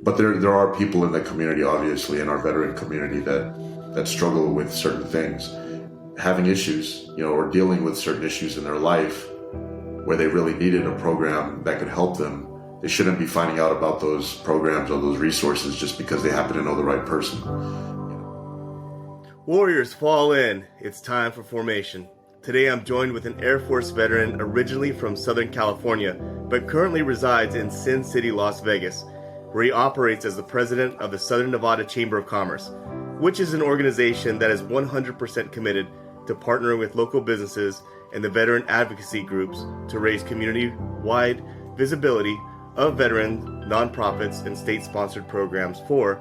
but there are people in the community, obviously, in our veteran community that struggle with certain things, having issues, or dealing with certain issues in their life where they really needed a program that could help them. They shouldn't be finding out about those programs or those resources just because they happen to know the right person. Warriors, fall in. It's time for formation. Today I'm joined with an Air Force veteran originally from Southern California, but currently resides in Sin City, Las Vegas, where he operates as the president of the Southern Nevada Chamber of Commerce, which is an organization that is 100% committed to partnering with local businesses and the veteran advocacy groups to raise community-wide visibility of veteran nonprofits and state-sponsored programs for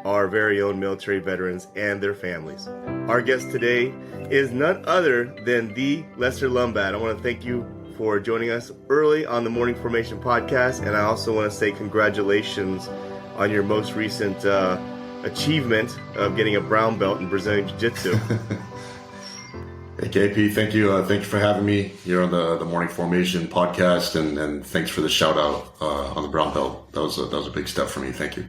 our very own military veterans and their families. Our guest today is none other than the Lester Lombad. I want to thank you for joining us early on the Morning Formation podcast, and I also want to say congratulations on your most recent achievement of getting a brown belt in Brazilian Jiu-Jitsu. Hey KP, thank you for having me here on the Morning Formation podcast, and thanks for the shout out on the brown belt. That was a big step for me. Thank you.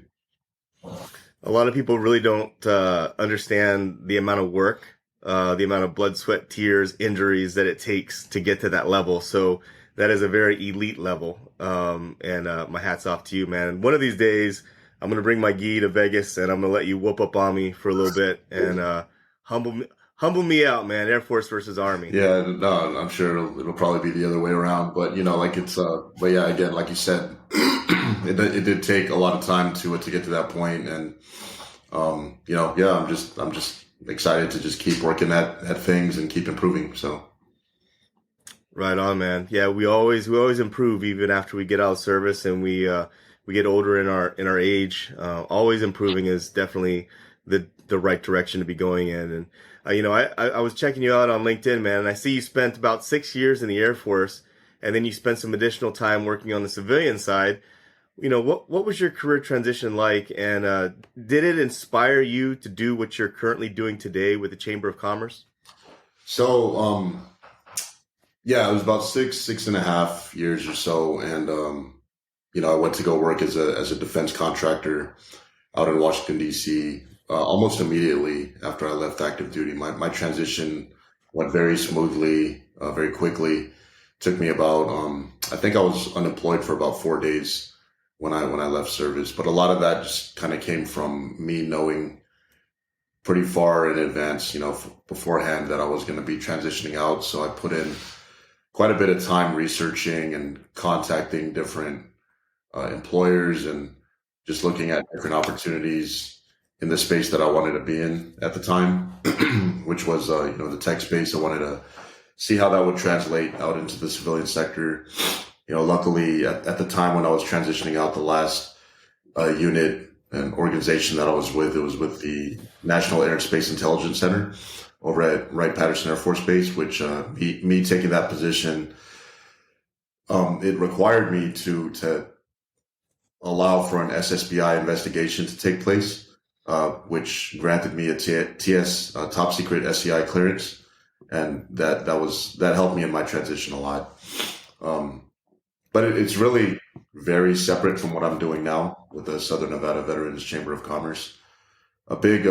A lot of people really don't understand the amount of work, the amount of blood, sweat, tears, injuries that it takes to get to that level. So that is a very elite level. And my hat's off to you, man. One of these days, I'm going to bring my gi to Vegas and I'm going to let you whoop up on me for a little bit and humble me out, man. Air Force versus Army. Yeah, no, I'm sure it'll probably be the other way around. But but yeah, again, like you said, it did take a lot of time to get to that point, and I'm just excited to just keep working at things and keep improving. So. Right on, man. Yeah, we always improve even after we get out of service and we get older in our age. Always improving is definitely the right direction to be going in. And I was checking you out on LinkedIn, man, and I see you spent about 6 years in the Air Force, and then you spent some additional time working on the civilian side. What was your career transition like, and did it inspire you to do what you're currently doing today with the Chamber of Commerce? So, yeah, it was about 6.5 years or so, and I went to go work as a defense contractor out in Washington D.C. Almost immediately after I left active duty. My transition went very smoothly, very quickly. Took me about I think I was unemployed for about 4 days when I left service, but a lot of that just kind of came from me knowing pretty far in advance, beforehand, that I was going to be transitioning out. So I put in quite a bit of time researching and contacting different employers and just looking at different opportunities in the space that I wanted to be in at the time, which was the tech space. I wanted to see how that would translate out into the civilian sector. Luckily at the time when I was transitioning out, the last unit and organization that I was with, it was with the National Air and Space Intelligence Center over at Wright-Patterson Air Force Base, which me taking that position, it required me to allow for an SSBI investigation to take place, which granted me a TS top secret SCI clearance, and that helped me in my transition a lot. But it's really very separate from what I'm doing now with the Southern Nevada Veterans Chamber of Commerce. A big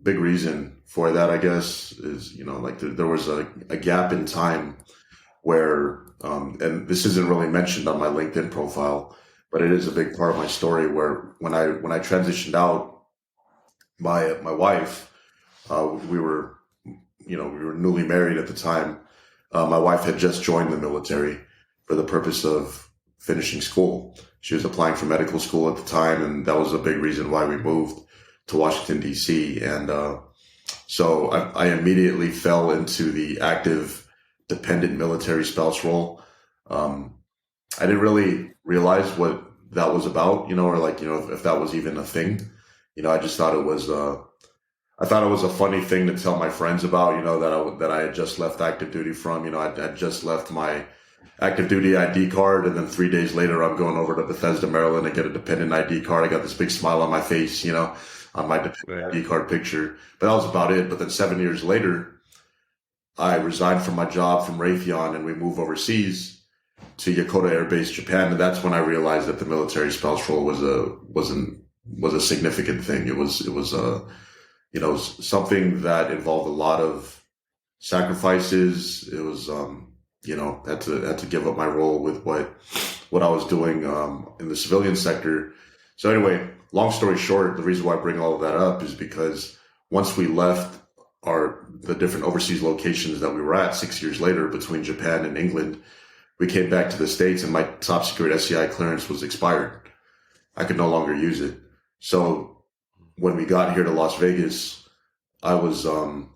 reason for that, I guess, is there was a gap in time where, and this isn't really mentioned on my LinkedIn profile, but it is a big part of my story, where when I transitioned out, my wife, we were newly married at the time. My wife had just joined the military for the purpose of finishing school. She was applying for medical school at the time, and that was a big reason why we moved to Washington, D.C. And so I immediately fell into the active dependent military spouse role. I didn't really realize what that was about, if that was even a thing. I just thought it was a funny thing to tell my friends about, that I had just left active duty from. I'd just left my active duty ID card, and then 3 days later I'm going over to Bethesda, Maryland to get a dependent ID card. I got this big smile on my face, on my dependent ID card picture. But that was about it. But then 7 years later, I resigned from my job from Raytheon and we moved overseas. to Yokota Air Base, Japan, and that's when I realized that the military spouse role was a significant thing. It was something that involved a lot of sacrifices. It was had to give up my role with what I was doing in the civilian sector. So anyway, long story short, the reason why I bring all of that up is because once we left the different overseas locations that we were at 6 years later between Japan and England, we came back to the States and my top secret SCI clearance was expired. I could no longer use it. So when we got here to Las Vegas, I was,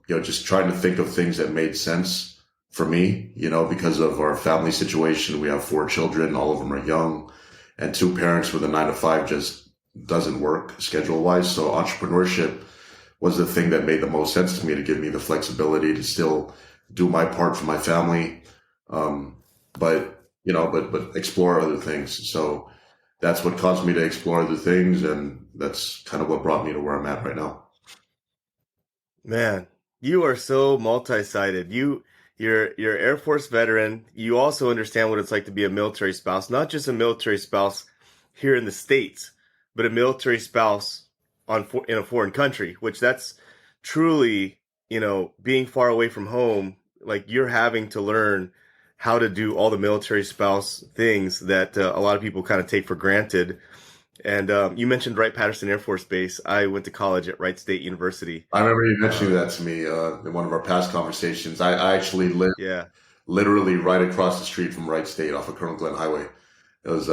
just trying to think of things that made sense for me, because of our family situation. We have 4 children, all of them are young, and 2 parents with a 9 to 5 just doesn't work schedule wise. So entrepreneurship was the thing that made the most sense to me, to give me the flexibility to still do my part for my family. But explore other things. So that's what caused me to explore other things. And that's kind of what brought me to where I'm at right now. Man, you are so multi-sided. You're Air Force veteran. You also understand what it's like to be a military spouse, not just a military spouse here in the States, but a military spouse in a foreign country, which that's truly, being far away from home, like you're having to learn how to do all the military spouse things that a lot of people kind of take for granted. And you mentioned Wright-Patterson Air Force Base. I went to college at Wright State University. I remember you mentioning that to me in one of our past conversations. I actually lived literally right across the street from Wright State off of Colonel Glenn Highway. It was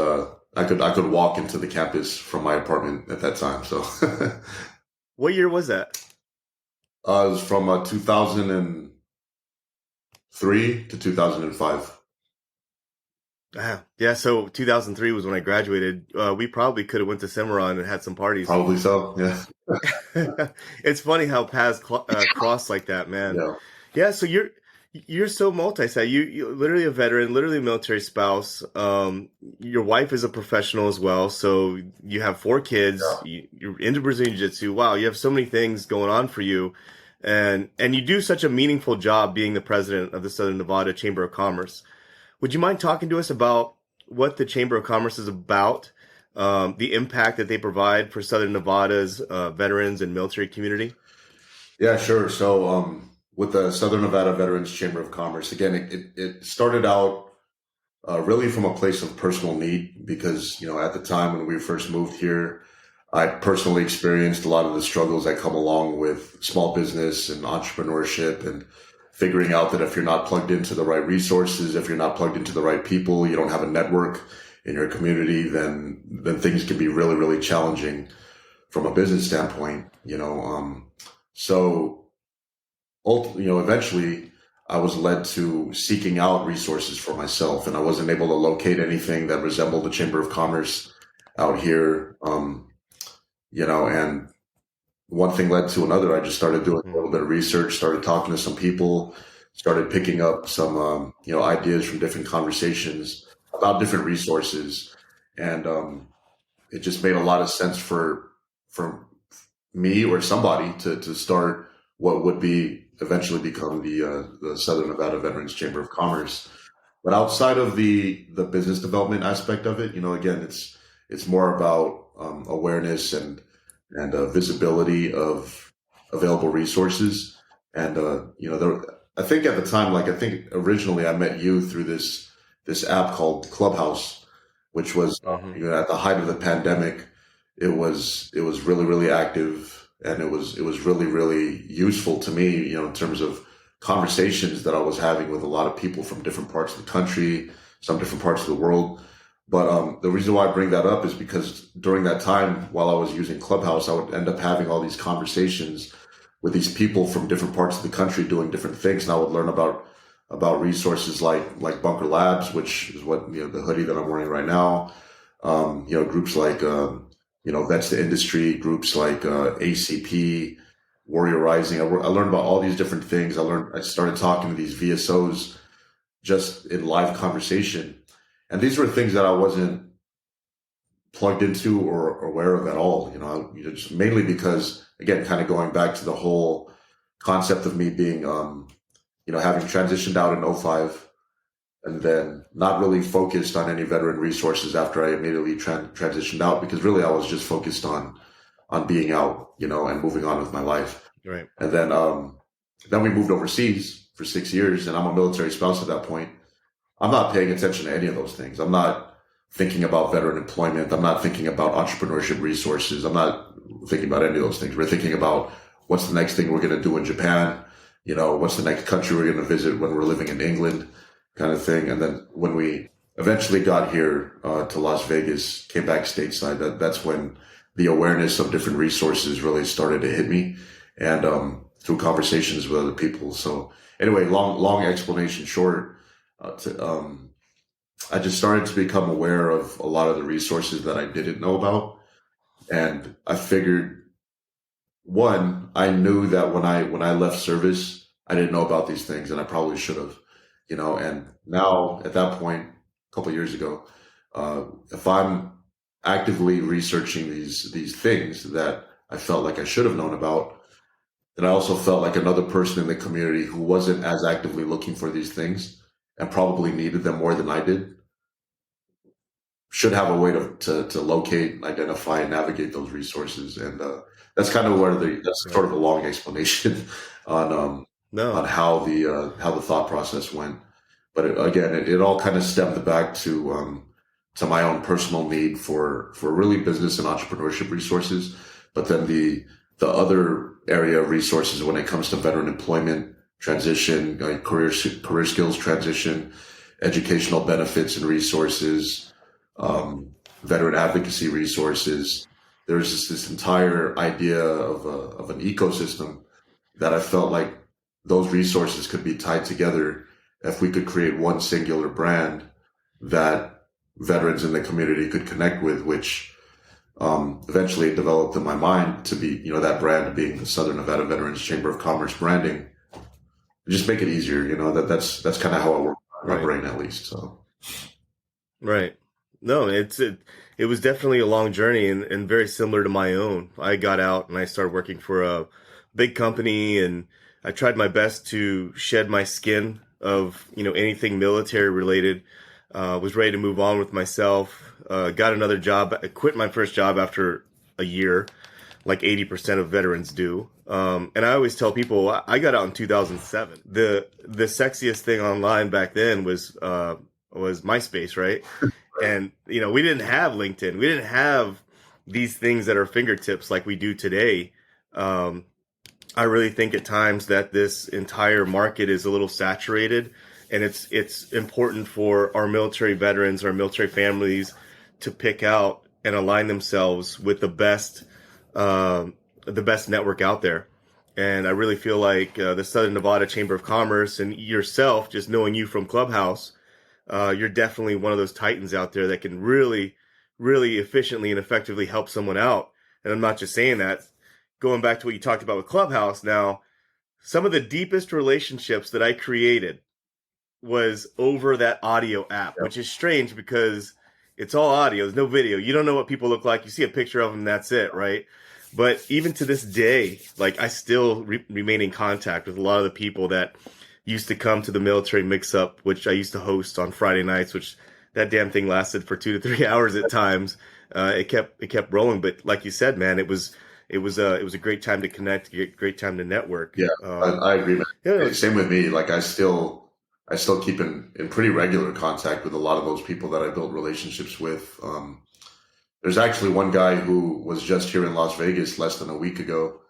I could walk into the campus from my apartment at that time. So, what year was that? It was from 2003 to 2005. Yeah, so 2003 was when I graduated. We probably could have went to Cimarron and had some parties. Probably so, yeah. It's funny how paths cross like that, man. Yeah, so you're so multi-site. You're literally a veteran, literally a military spouse. Your wife is a professional as well, so you have 4 kids. Yeah. You're into Brazilian Jiu-Jitsu. Wow, you have so many things going on for you. And you do such a meaningful job being the president of the Southern Nevada Chamber of Commerce. Would you mind talking to us about what the Chamber of Commerce is about, the impact that they provide for Southern Nevada's veterans and military community? Yeah, sure. So with the Southern Nevada Veterans Chamber of Commerce, again, it started out really from a place of personal need because, at the time when we first moved here, I personally experienced a lot of the struggles that come along with small business and entrepreneurship and figuring out that if you're not plugged into the right resources, if you're not plugged into the right people, you don't have a network in your community, then things can be really, really challenging from a business standpoint, So, eventually I was led to seeking out resources for myself, and I wasn't able to locate anything that resembled the Chamber of Commerce out here, and one thing led to another. I just started doing a little bit of research, started talking to some people, started picking up some, ideas from different conversations about different resources. And it just made a lot of sense for me or somebody to start what would eventually become the Southern Nevada Veterans Chamber of Commerce. But outside of the business development aspect of it, again, it's more about awareness and visibility of available resources. And, I think at the time, originally I met you through this app called Clubhouse, which was, at the height of the pandemic. It was really, really active, and it was really, really useful to me, in terms of conversations that I was having with a lot of people from different parts of the country, some different parts of the world. But the reason why I bring that up is because during that time, while I was using Clubhouse, I would end up having all these conversations with these people from different parts of the country doing different things. And I would learn about resources like Bunker Labs, which is what, the hoodie that I'm wearing right now. Groups like, Vets to Industry, groups like ACP, Warrior Rising. I learned about all these different things. I started talking to these VSOs just in live conversation. And these were things that I wasn't plugged into or aware of at all, just mainly because, again, kind of going back to the whole concept of me being, having transitioned out in 2005 and then not really focused on any veteran resources after I immediately transitioned out, because really I was just focused on being out, and moving on with my life. Right. And then we moved overseas for 6 years, and I'm a military spouse at that point. I'm not paying attention to any of those things. I'm not thinking about veteran employment. I'm not thinking about entrepreneurship resources. I'm not thinking about any of those things. We're thinking about what's the next thing we're going to do in Japan. What's the next country we're going to visit when we're living in England, kind of thing. And then when we eventually got here to Las Vegas, came back stateside, that's when the awareness of different resources really started to hit me, and through conversations with other people. So anyway, long explanation short. I just started to become aware of a lot of the resources that I didn't know about. And I figured, one, I knew that when I left service, I didn't know about these things, and I probably should have, and now at that point, a couple of years ago, if I'm actively researching these things that I felt like I should have known about, then I also felt like another person in the community who wasn't as actively looking for these things and probably needed them more than I did should have a way to locate, identify, and navigate those resources. And that's kind of that's Right. sort of a long explanation on No. how the thought process went. But it all kind of stemmed back to my own personal need for really business and entrepreneurship resources. But then the other area of resources when it comes to veteran employment, transition, career skills transition, educational benefits and resources, veteran advocacy resources. There's this entire idea of an ecosystem that I felt like those resources could be tied together if we could create one singular brand that veterans in the community could connect with, which eventually developed in my mind to be, that brand being the Southern Nevada Veterans Chamber of Commerce branding. Just make it easier, that's kind of how it works in my Right. brain, at least. So Right. No, it was definitely a long journey, and very similar to my own. I got out and I started working for a big company, and I tried my best to shed my skin of, anything military related. Was ready to move on with myself. Got another job. I quit my first job after a year, like 80% of veterans do. And I always tell people I got out in 2007. The sexiest thing online back then was MySpace, right? And we didn't have LinkedIn. We didn't have these things at our fingertips like we do today. Um, I really think at times that this entire market is a little saturated, and it's important for our military veterans, our military families, to pick out and align themselves with the best network out there. And I really feel like the Southern Nevada Chamber of Commerce and yourself, just knowing you from Clubhouse, you're definitely one of those titans out there that can really, really efficiently and effectively help someone out. And I'm not just saying that. Going back to what you talked about with Clubhouse, now, some of the deepest relationships that I created was over that audio app, which is strange because it's all audio. There's no video. You don't know what people look like. You see a picture of them, that's it, right? But even to this day, like, I still remain in contact with a lot of the people that used to come to the military mix-up, which I used to host on Friday nights, which that damn thing lasted for 2 to 3 hours at times. It kept rolling, but like you said, man, it was a great time to connect, a great time to network. yeah, I agree, man. Yeah, Same with me. Like I still keep in pretty regular contact with a lot of those people that I built relationships with. There's actually one guy who was just here in Las Vegas less than a week ago.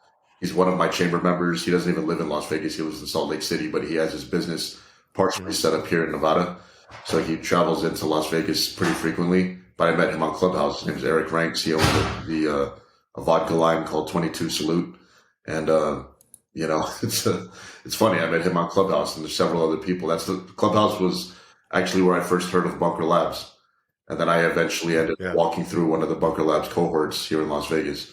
He's one of my chamber members. He doesn't even live in Las Vegas. He lives in Salt Lake City, but he has his business partially set up here in Nevada. So he travels into Las Vegas pretty frequently. But I met him on Clubhouse. His name is Eric Ranks. He owns a vodka line called 22 Salute. And, it's funny. I met him on Clubhouse, and there's several other people. Clubhouse was actually where I first heard of Bunker Labs. And then I eventually ended up yeah, walking through one of the Bunker Labs cohorts here in Las Vegas.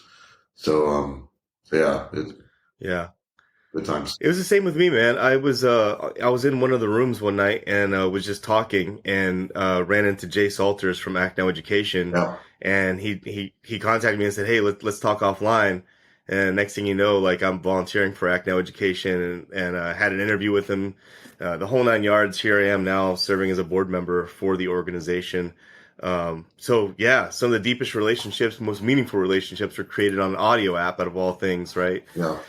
So yeah, yeah. good times. It was the same with me, man. I was in one of the rooms one night and was just talking and ran into Jay Salters from Act Now Education, Yeah, and he contacted me and said, "Hey, let's talk offline." And next thing you know, like I'm volunteering for Act Now Education and had an interview with him, the whole 9 yards. Here I am now serving as a board member for the organization. So yeah, some of the deepest relationships, most meaningful relationships were created on an audio app out of all things, right? Yeah.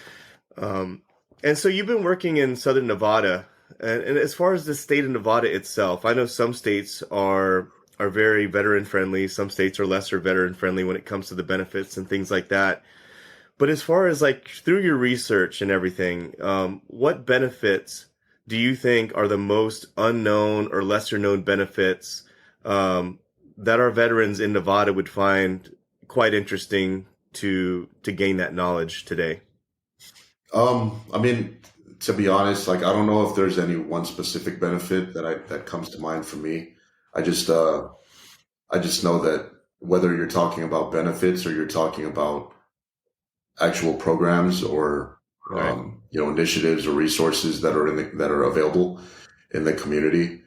Um, and so you've been working in Southern Nevada, and as far as the state of Nevada itself, I know some states are very veteran friendly. Some states are lesser veteran friendly when it comes to the benefits and things like that. But as far as like through your research and everything, what benefits do you think are the most unknown or lesser known benefits um, that our veterans in Nevada would find quite interesting to gain that knowledge today? I mean, to be honest, like I don't know if there's any one specific benefit that comes to mind for me. I just I just know that whether you're talking about benefits or you're talking about actual programs or Right. initiatives or resources that are that are available in the community,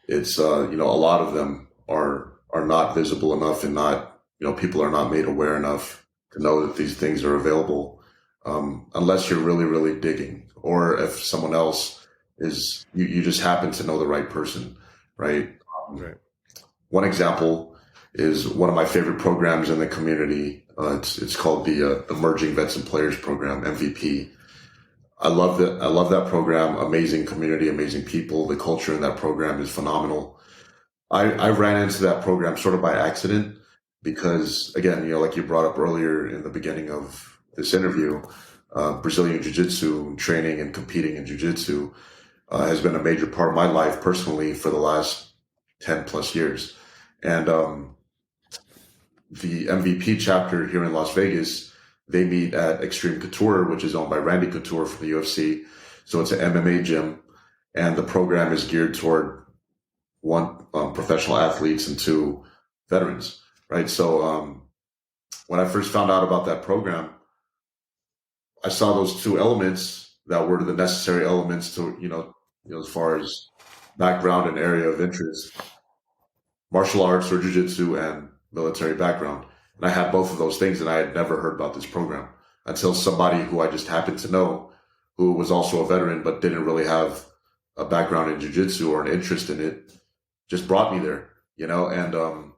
it's a lot of them are not visible enough and not people are not made aware enough to know that these things are available, unless you're really really digging, or if someone else is you just happen to know the right person, right? Um, Right. One example is one of my favorite programs in the community. It's called the Emerging Vets and Players Program, MVP. I love that. I love that program. Amazing community, amazing people. The culture in that program is phenomenal. I ran into that program sort of by accident because, again, like you brought up earlier in the beginning of this interview, Brazilian Jiu Jitsu training and competing in Jiu Jitsu has been a major part of my life personally for the last 10 plus years. And the MVP chapter here in Las Vegas, they meet at Extreme Couture, which is owned by Randy Couture from the UFC. So it's an MMA gym, and the program is geared toward one, professional athletes, and two, veterans, right? So when I first found out about that program, I saw those two elements that were the necessary elements to, as far as background and area of interest: martial arts or jujitsu and military background. And I had both of those things, and I had never heard about this program until somebody who I just happened to know, who was also a veteran but didn't really have a background in jujitsu or an interest in it, just brought me there, and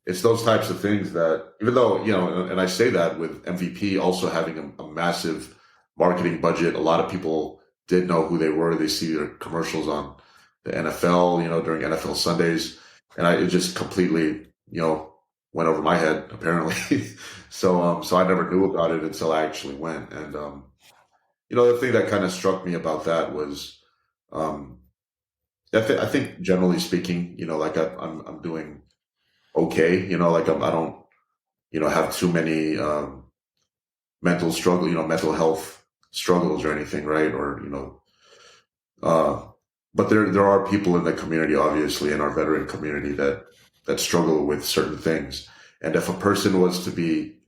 it's those types of things that, even though, and I say that with MVP also having a massive marketing budget, a lot of people did know who they were. They see their commercials on the NFL, during NFL Sundays. And it just completely, went over my head, apparently. So I never knew about it until I actually went. And, the thing that kind of struck me about that was, um, I think generally speaking, like I'm doing okay. Like I don't, have too many mental health struggles or anything, right? Or uh, but there are people in the community, obviously, in our veteran community that struggle with certain things. And if a person was to be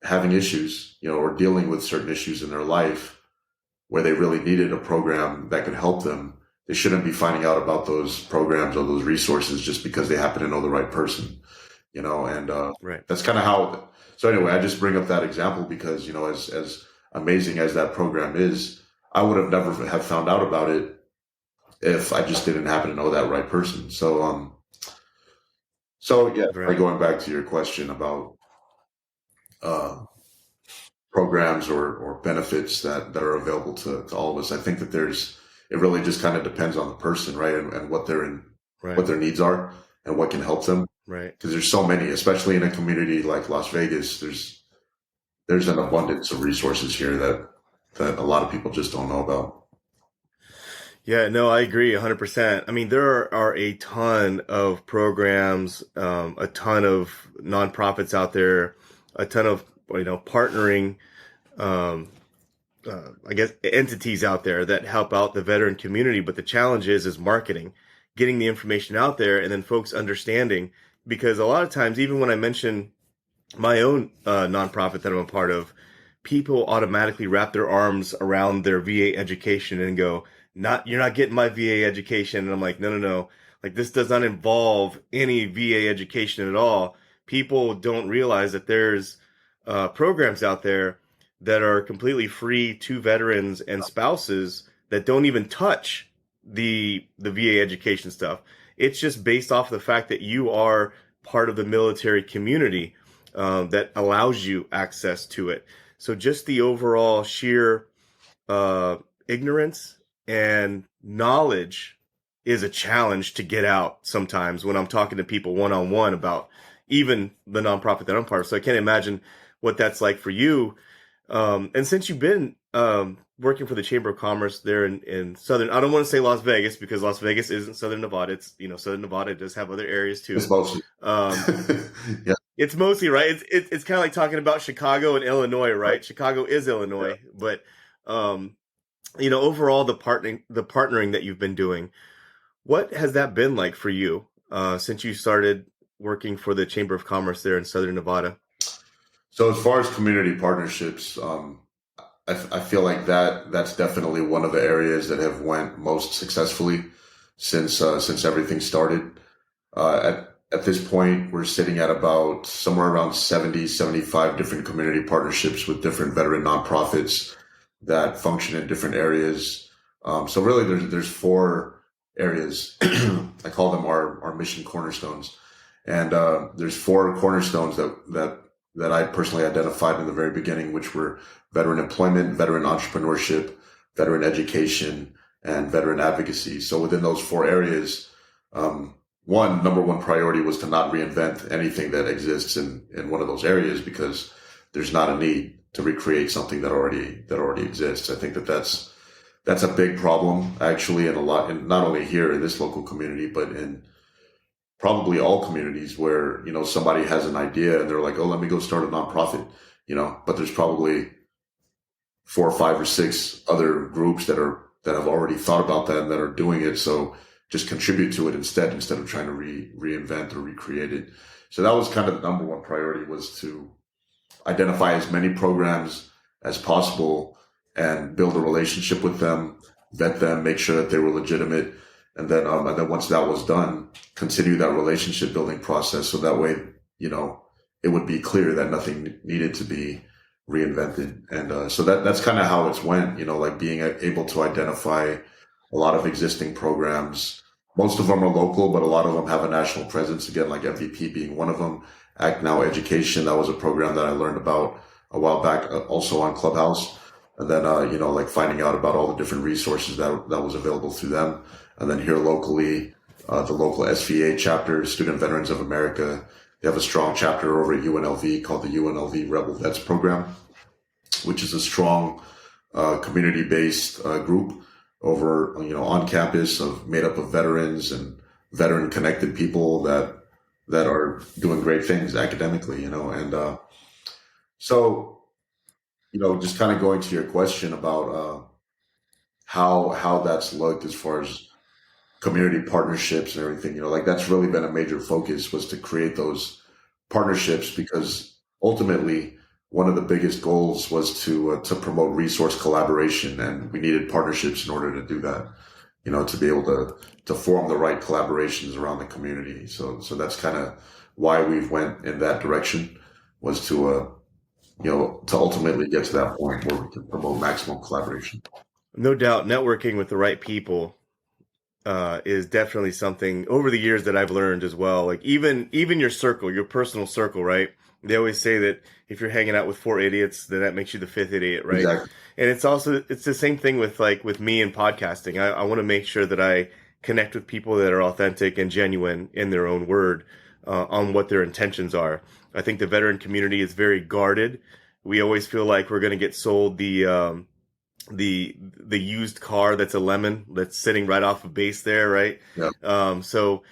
having issues, or dealing with certain issues in their life where they really needed a program that could help them, they shouldn't be finding out about those programs or those resources just because they happen to know the right person, and Right. that's kind of how. So anyway, I just bring up that example because, as amazing as that program is, I would have never have found out about it if I just didn't happen to know that right person. So yeah, like Right. going back to your question about uh, programs or benefits that are available to all of us, I think that it really just kind of depends on the person, right? And Right. what their needs are and what can help them. Right. Because there's so many, especially in a community like Las Vegas, there's an abundance of resources here that a lot of people just don't know about. Yeah, no, I agree 100%. I mean, there are a ton of programs, a ton of nonprofits out there, a ton of, partnering, um, I guess, entities out there that help out the veteran community. But the challenge is marketing, getting the information out there, and then folks understanding. Because a lot of times, even when I mention my own nonprofit that I'm a part of, people automatically wrap their arms around their VA education and go, "Not, you're not getting my VA education." And I'm like, "No, no, no. Like this does not involve any VA education at all." People don't realize that there's programs out there that are completely free to veterans and spouses that don't even touch the VA education stuff. It's just based off the fact that you are part of the military community that allows you access to it. So just the overall sheer ignorance and knowledge is a challenge to get out sometimes when I'm talking to people one on one about even the nonprofit that I'm part of. So I can't imagine what that's like for you. And since you've been working for the Chamber of Commerce there in Southern, I don't want to say Las Vegas because Las Vegas isn't Southern Nevada. It's, Southern Nevada does have other areas too. It's mostly. Yeah. It's mostly, right. It's kind of like talking about Chicago and Illinois, right? Chicago is Illinois, yeah. But overall the partnering that you've been doing, what has that been like for you since you started working for the Chamber of Commerce there in Southern Nevada? So as far as community partnerships, I feel like that's definitely one of the areas that have went most successfully since everything started. At this point, we're sitting at about somewhere around 70, 75 different community partnerships with different veteran nonprofits that function in different areas. So really there's 4 areas. I call them our mission cornerstones. And there's 4 cornerstones that I personally identified in the very beginning, which were veteran employment, veteran entrepreneurship, veteran education, and veteran advocacy. So within those 4 areas, number one priority was to not reinvent anything that exists in one of those areas, because there's not a need to recreate something that already exists. I think that's a big problem actually, and not only here in this local community, but in probably all communities where, somebody has an idea and they're like, oh, let me go start a nonprofit, but there's probably 4 or 5 or 6 other groups that have already thought about that and that are doing it. So just contribute to it instead of trying to reinvent or recreate it. So that was kind of the number one priority, was to identify as many programs as possible and build a relationship with them, vet them, make sure that they were legitimate. And then once that was done, continue that relationship building process. So that way, it would be clear that nothing needed to be reinvented. And so that's kind of how it's went, like being able to identify a lot of existing programs. Most of them are local, but a lot of them have a national presence. Again, like MVP being one of them. Act Now Education, that was a program that I learned about a while back, also on Clubhouse. And then, like finding out about all the different resources that was available through them. And then here locally, the local SVA chapter, Student Veterans of America, they have a strong chapter over at UNLV called the UNLV Rebel Vets Program, which is a strong community-based group over, on campus, made up of veterans and veteran-connected people that are doing great things academically, and so, just kind of going to your question about how that's looked as far as community partnerships and everything, like that's really been a major focus, was to create those partnerships, because ultimately one of the biggest goals was to promote resource collaboration, and we needed partnerships in order to do that, to be able to form the right collaborations around the community. So that's kind of why we've went in that direction, was to ultimately get to that point where we can promote maximum collaboration. No doubt, networking with the right people is definitely something over the years that I've learned as well. Like even your circle, your personal circle, right? They always say that if you're hanging out with 4 idiots, then that makes you the 5th idiot, right? Exactly. And it's the same thing with me and podcasting. I want to make sure that I connect with people that are authentic and genuine in their own word on what their intentions are. I think the veteran community is very guarded. We always feel like we're going to get sold the used car that's a lemon that's sitting right off of base there, right? Yeah. So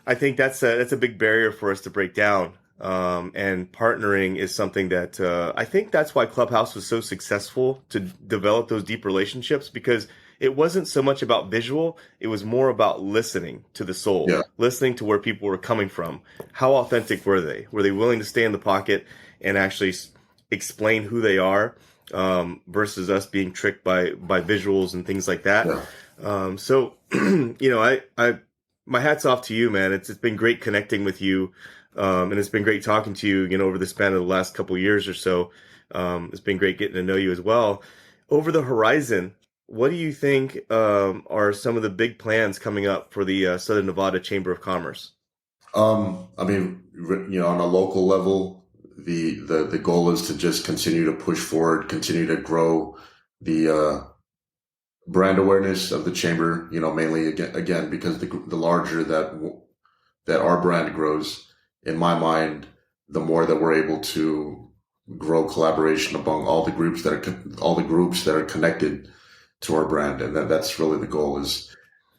I think that's a big barrier for us to break down. And partnering is something that I think that's why Clubhouse was so successful to develop those deep relationships, because it wasn't so much about visual. It was more about listening to the soul, listening to where people were coming from. How authentic were they? Were they willing to stay in the pocket and actually explain who they are, versus us being tricked by visuals and things like that? Yeah. So, my hat's off to you, man. It's been great connecting with you. And it's been great talking to you, over the span of the last couple of years or so. It's been great getting to know you as well. Over the horizon, what do you think are some of the big plans coming up for the Southern Nevada Chamber of Commerce? I mean, on a local level, the goal is to just continue to push forward, continue to grow the brand awareness of the chamber. Mainly again because the larger that our brand grows, in my mind, the more that we're able to grow collaboration among all the groups that are connected to our brand, and that's really the goal. Is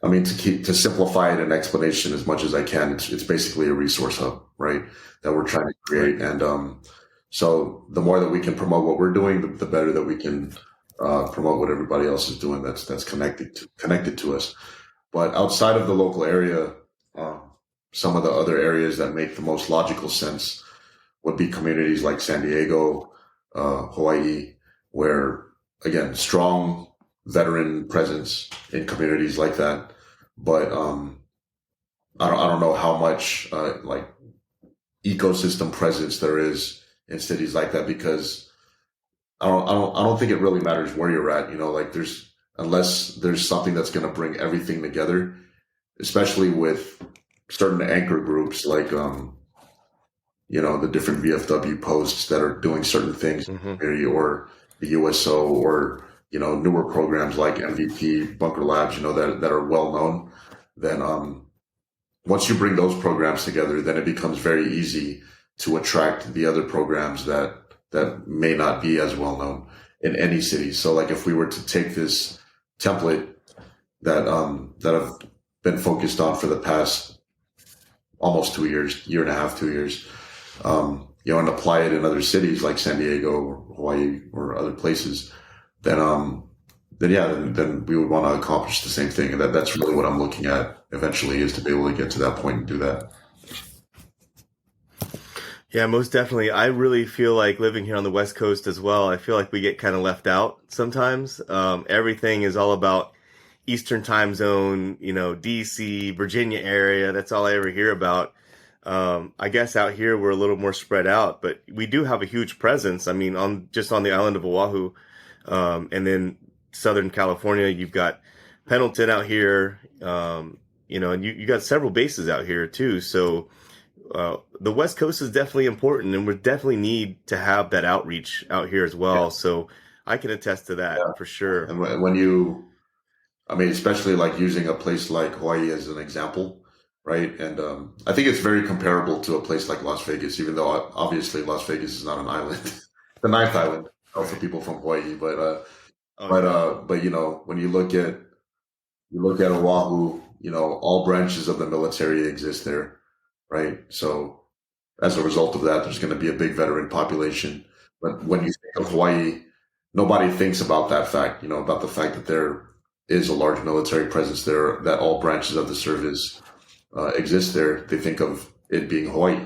I mean, to simplify it in explanation as much as I can, it's basically a resource hub, right? That we're trying to Right. create, and so the more that we can promote what we're doing, the better that we can promote what everybody else is doing that's connected to us. But outside of the local area, um, some of the other areas that make the most logical sense would be communities like San Diego, Hawaii, where again, strong veteran presence in communities like that. But I don't know how much like ecosystem presence there is in cities like that, because I don't think it really matters where you're at. Like unless there's something that's going to bring everything together, especially with certain anchor groups like the different VFW posts that are doing certain things in the Hmm. community, or the USO, or newer programs like MVP, Bunker Labs, that are well known. Then once you bring those programs together, then it becomes very easy to attract the other programs that may not be as well known in any city. So like if we were to take this template that I've been focused on for the past almost 2 years, year and a half, 2 years, and apply it in other cities like San Diego or Hawaii or other places, then then we would want to accomplish the same thing. And that's really what I'm looking at eventually, is to be able to get to that point and do that. Yeah, most definitely. I really feel like living here on the West Coast as well. I feel like we get kind of left out sometimes. Everything is all about Eastern time zone, DC, Virginia area. That's all I ever hear about. I guess out here we're a little more spread out, but we do have a huge presence. I mean, on the island of Oahu, and then Southern California, you've got Pendleton out here, and you got several bases out here too. So the West Coast is definitely important, and we definitely need to have that outreach out here as Yeah, well. So I can attest to that yeah. for sure. And when I mean, especially like using a place like Hawaii as an example, right? And I think it's very comparable to a place like Las Vegas, even though obviously Las Vegas is not an island, the ninth island, for Right. people from Hawaii. Oh yeah. But when you look at Oahu, all branches of the military exist there, right? So as a result of that, there's going to be a big veteran population. But when you think of Hawaii, nobody thinks about that fact, about the fact that there is a large military presence there, that all branches of the service exist there. They think of it being Hawaii,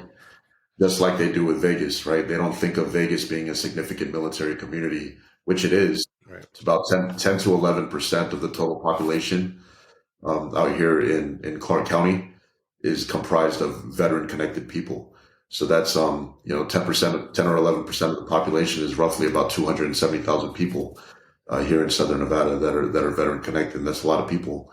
just like they do with Vegas, right? They don't think of Vegas being a significant military community, which it is. Right. It's about 10 to 11% of the total population out here in Clark County is comprised of veteran connected people. So that's 10%, 10 or 11% of the population is roughly about 270,000 people here in Southern Nevada that are veteran connected. And that's a lot of people,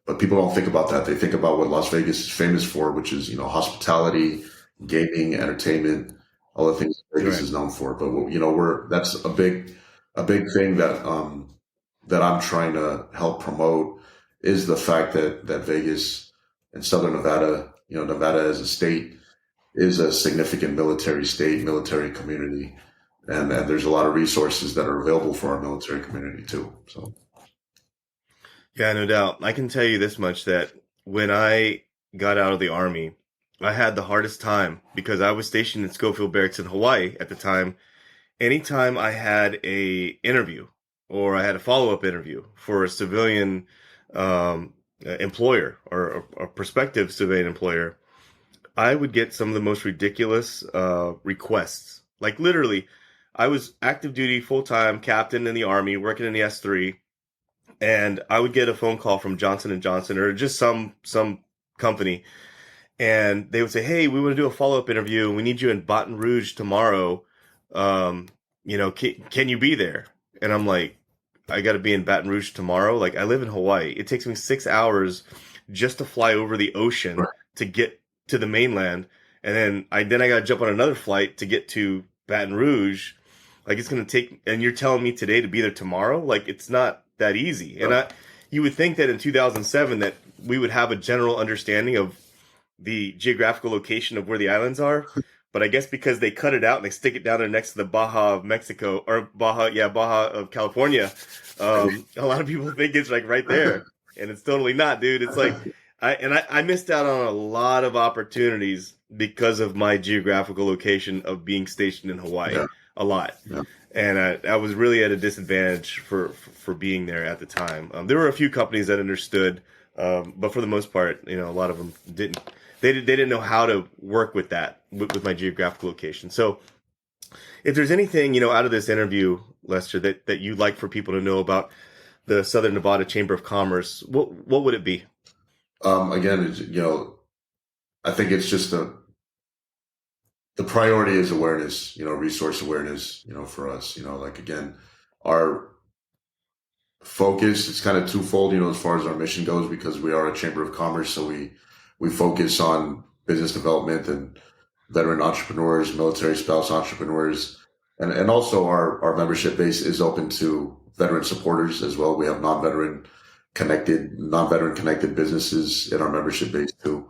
but people don't think about that. They think about what Las Vegas is famous for, which is hospitality, gaming, entertainment, all the things Vegas Right. is known for. But we're that's a big thing that I'm trying to help promote, is the fact that Vegas and Southern Nevada, Nevada as a state, is a significant military state, military community, and there's a lot of resources that are available for our military community too. So Yeah, no doubt. I can tell you this much, that when I got out of the army, I had the hardest time because I was stationed in Schofield Barracks in Hawaii at the time. Anytime I had a interview or I had a follow-up interview for a civilian employer, or a prospective civilian employer, I would get some of the most ridiculous requests. Like literally, I was active duty full time captain in the army, working in the S3, and I would get a phone call from Johnson and Johnson or just some company, and they would say, "Hey, we want to do a follow up interview. We need you in Baton Rouge tomorrow. Um, can you be there?" And I'm like, "I got to be in Baton Rouge tomorrow. Like, I live in Hawaii. It takes me 6 hours just to fly over the ocean Right. to get to the mainland, and then I got to jump on another flight to get to Baton Rouge. Like, it's gonna take. And you're telling me today to be there tomorrow? Like, it's not that easy. And Right. you would think that in 2007 that we would have a general understanding of the geographical location of where the islands are. But I guess because they cut it out and they stick it down there next to the Baja of Mexico, or Baja of California, a lot of people think it's like right there, and it's totally not, dude. It's like I missed out on a lot of opportunities because of my geographical location of being stationed in Hawaii, Yeah. a lot, Yeah. and I was really at a disadvantage for being there at the time. There were a few companies that understood, but for the most part, a lot of them didn't. They didn't know how to work with that with my geographical location. So, if there's anything out of this interview, Lester, that you'd like for people to know about the Southern Nevada Chamber of Commerce, what would it be? Again, I think it's just the priority is awareness, resource awareness, for us, like, again, our focus is kind of twofold, as far as our mission goes, because we are a chamber of commerce. So we focus on business development and veteran entrepreneurs, military spouse entrepreneurs, and also our membership base is open to veteran supporters as well. We have non-veteran connected businesses in our membership base too.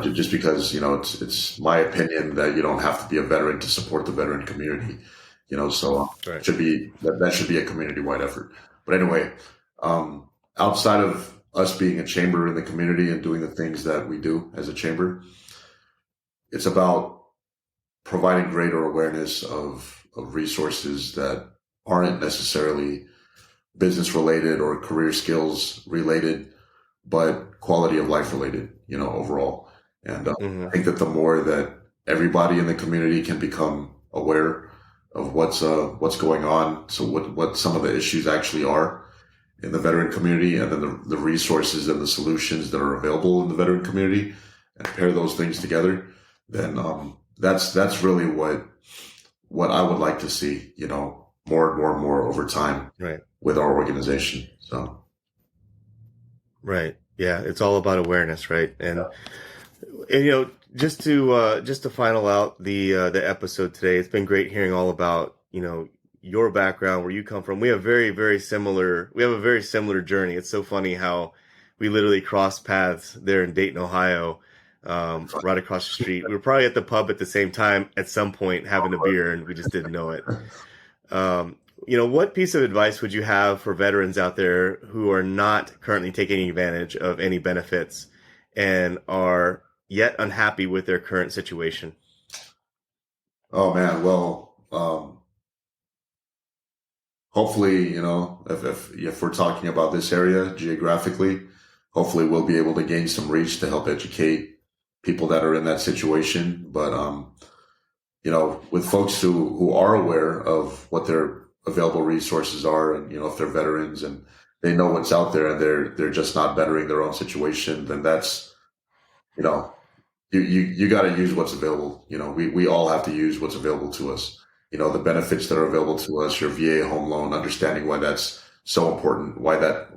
Just because, it's my opinion that you don't have to be a veteran to support the veteran community, so Right. that should be a community-wide effort. But anyway, outside of us being a chamber in the community and doing the things that we do as a chamber, it's about providing greater awareness of resources that aren't necessarily business related or career skills related, but quality of life related, overall. And I Mm-hmm. think that the more that everybody in the community can become aware of what's going on, so what some of the issues actually are in the veteran community, and then the resources and the solutions that are available in the veteran community, and pair those things together, then that's really what I would like to see, more and more and more over time Right. with our organization. So Right. Yeah. It's all about awareness, right? And yeah. just to final out the episode today, it's been great hearing all about your background, where you come from. We have a very similar journey. It's so funny how we literally crossed paths there in Dayton, Ohio, right across the street. We were probably at the pub at the same time at some point having a beer, and we just didn't know it. Um, what piece of advice would you have for veterans out there who are not currently taking advantage of any benefits and are yet unhappy with their current situation? Oh man, well, hopefully, if we're talking about this area geographically, hopefully we'll be able to gain some reach to help educate people that are in that situation. But with folks who are aware of what their available resources are, and if they're veterans and they know what's out there, and they're just not bettering their own situation, then that's, you know you got to use what's available. We all have to use what's available to us. The benefits that are available to us, your VA home loan, understanding why that's so important, why that,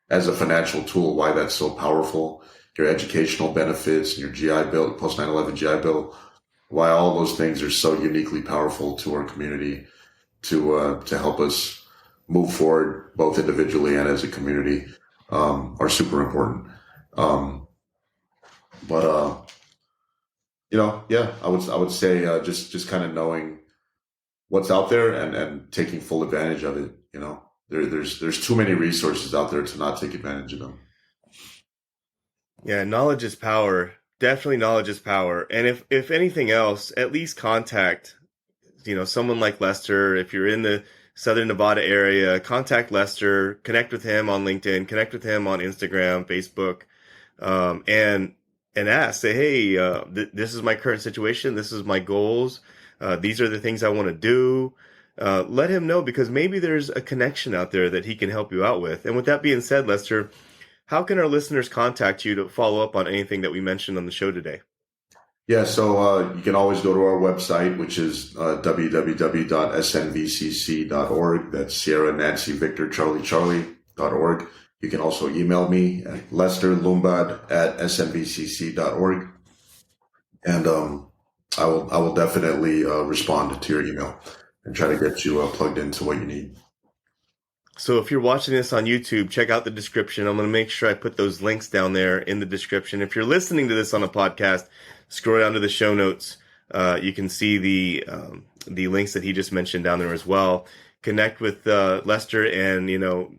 as a financial tool, why that's so powerful, your educational benefits, your GI Bill, post 9/11 GI Bill, why all those things are so uniquely powerful to our community to help us move forward, both individually and as a community, are super important. Um, but yeah, I would say just kind of knowing what's out there, and taking full advantage of it. There's too many resources out there to not take advantage of them. Yeah, knowledge is power. Definitely knowledge is power. And if anything else, at least contact, someone like Lester. If you're in the Southern Nevada area, contact Lester, connect with him on LinkedIn, connect with him on Instagram, Facebook, and ask, say, hey, this is my current situation. This is my goals. These are the things I want to do. Let him know, because maybe there's a connection out there that he can help you out with. And with that being said, Lester, how can our listeners contact you to follow up on anything that we mentioned on the show today? Yeah, so you can always go to our website, which is www.snvcc.org. That's Sierra Nancy Victor Charlie.org. You can also email me at Lester Lombad at snvcc.org. And I will definitely respond to your email and try to get you plugged into what you need. So if you're watching this on YouTube, check out the description. I'm going to make sure I put those links down there in the description. If you're listening to this on a podcast, scroll down to the show notes. You can see the links that he just mentioned down there as well. Connect with Lester and,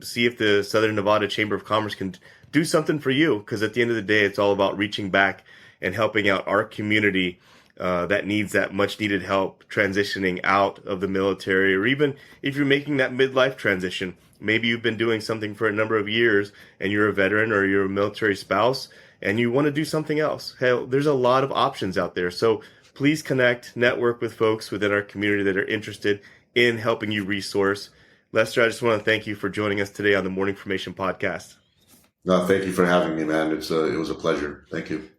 see if the Southern Nevada Chamber of Commerce can do something for you. Because at the end of the day, it's all about reaching back and helping out our community that needs that much needed help transitioning out of the military, or even if you're making that midlife transition. Maybe you've been doing something for a number of years and you're a veteran or you're a military spouse and you want to do something else. Hell, there's a lot of options out there. So please connect, network with folks within our community that are interested in helping you resource. Lester, I just want to thank you for joining us today on the Morning Formation Podcast. No, thank you for having me, man. It was a pleasure. Thank you.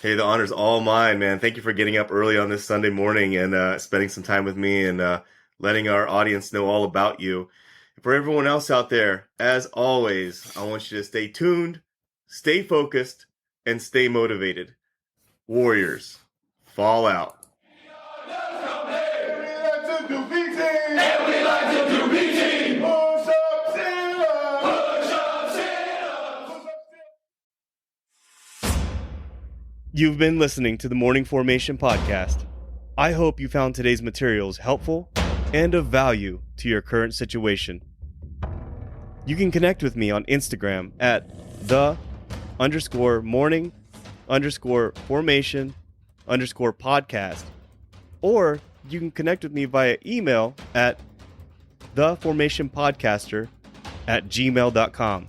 Hey, the honor's all mine, man. Thank you for getting up early on this Sunday morning and spending some time with me and letting our audience know all about you. For everyone else out there, as always, I want you to stay tuned, stay focused, and stay motivated. Warriors, fall out. You've been listening to the Morning Formation Podcast. I hope you found today's materials helpful and of value to your current situation. You can connect with me on Instagram at the_morning_formation_podcast, or you can connect with me via email at theformationpodcaster@gmail.com.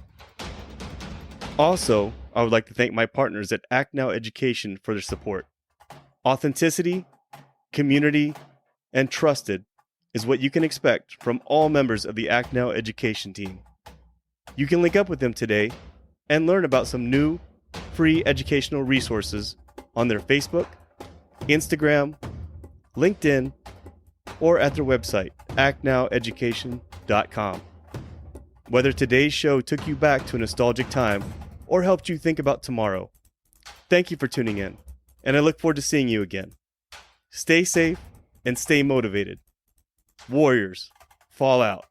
Also, I would like to thank my partners at Act Now Education for their support. Authenticity, community, and trusted is what you can expect from all members of the Act Now Education team. You can link up with them today and learn about some new, free educational resources on their Facebook, Instagram, LinkedIn, or at their website, actnoweducation.com. Whether today's show took you back to a nostalgic time or helped you think about tomorrow, thank you for tuning in, and I look forward to seeing you again. Stay safe and stay motivated. Warriors, fall out.